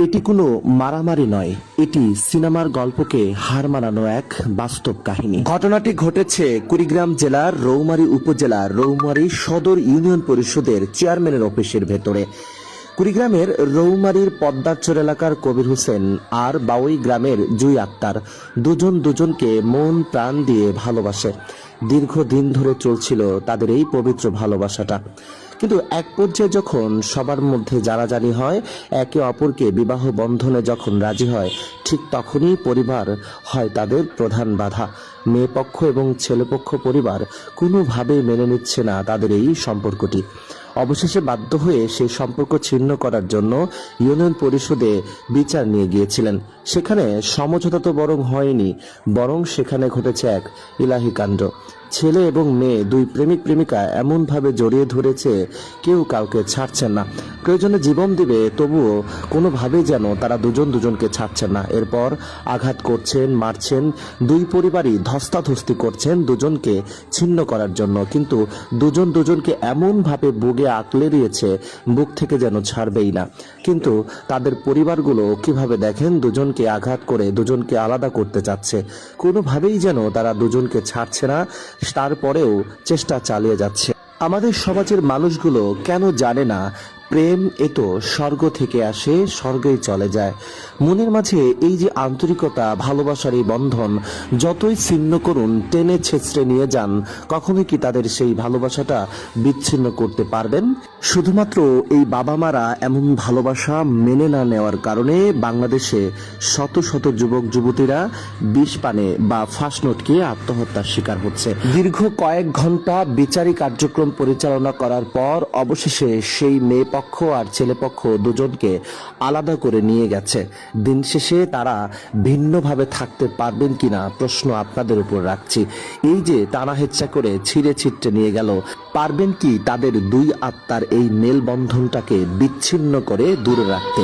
এটি কোনো মারামারি নয়, এটি সিনেমার গল্পকে হার মানানো এক বাস্তব কাহিনী। ঘটনাটি ঘটেছে কুড়িগ্রাম জেলার রৌমারী উপজেলার রৌমারী সদর ইউনিয়ন পরিষদের চেয়ারম্যানের অফিসের ভেতরে। কুড়িগ্রামের রৌমারীর পদ্মারচর এলাকার কবির হোসেন আর বাউই গ্রামের জুই আক্তার দুজনকে মন প্রাণ দিয়ে ভালোবাসে। দীর্ঘদিন ধরে চলছিল তাদের এই পবিত্র ভালোবাসাটা। কিন্তু এক পর্যায়ে যখন সবার মধ্যে জানাজানি হয়, একে অপরকে বিবাহ বন্ধনে যখন রাজি হয়, ঠিক তখনই পরিবার হয় তাদের প্রধান বাধা। মেয়ে পক্ষ এবং ছেলেপক্ষ পরিবার কোনোভাবেই মেনে নিচ্ছে না তাদের এই সম্পর্কটি। অবশেষে বাধ্য হয়ে সেই সম্পর্ক ছিন্ন করার জন্য ইউনিয়ন পরিষদে বিচার নিয়ে গিয়েছিলেন। সেখানে সমঝোতা তো বরং হয়নি, বরং সেখানে ঘটেছে এক ইলাহি কাণ্ড। ছেলে এবং মেয়ে দুই প্রেমিক প্রেমিকা এমনভাবে জড়িয়ে ধরেছে, কেউ কাউকে ছাড়ছেন না। প্রয়োজনে জীবন দিবে, তবুও কোনোভাবেই যেন তারা দুজনকে ছাড়ছেন না। এরপর আঘাত করছেন, মারছেন, দুই পরিবারই ধস্তাধস্তি করছেন দুজনকে ছিন্ন করার জন্য। কিন্তু দুজনকে এমনভাবে বুকে আঁকলে দিয়েছে, বুক থেকে যেন ছাড়বেই না। কিন্তু তাদের পরিবারগুলো কিভাবে দেখেন দুজনকে আঘাত করে দুজনকে আলাদা করতে চাচ্ছে, কোনোভাবেই যেন তারা দুজনকে ছাড়ছে না, তারপরেও চেষ্টা চালিয়ে যাচ্ছে। আমাদের সমাজের মানুষগুলো কেন জানে না প্রেম এ তো স্বর্গ থেকে আসে, স্বর্গেই চলে যায়। মনের মাঝে এই যে আন্তরিকতা, ভালোবাসার এই বন্ধন যতই ছিন্ন করুন, টেনে ছেঁচড়ে নিয়ে যান, কখনোই কি তাদের সেই ভালোবাসাটা বিচ্ছিন্ন করতে পারবেন? শুধুমাত্র এই বাবা মারা এমন ভালোবাসা মেনে না নেওয়ার কারণে বাংলাদেশে শত শত যুবক যুবতীরা বিষ পানে বা ফাঁসনোটকে আত্মহত্যার শিকার হচ্ছে। দীর্ঘ কয়েক ঘন্টা বিচারিক কার্যক্রম পরিচালনা করার পর অবশেষে সেই মেয়ে পক্ষ আর ছেলে পক্ষ দুজনকে আলাদা করে নিয়ে গেছে। দিন শেষে তারা ভিন্নভাবে থাকতে পারবেন কিনা প্রশ্ন আপনাদের উপর রাখছি। এই যে টানা হেচ্ছা করে ছিঁড়ে ছিটতে নিয়ে গেল, পারবেন কি তাদের দুই আত্মার এই মেলবন্ধনটাকে বিচ্ছিন্ন করে দূরে রাখতে?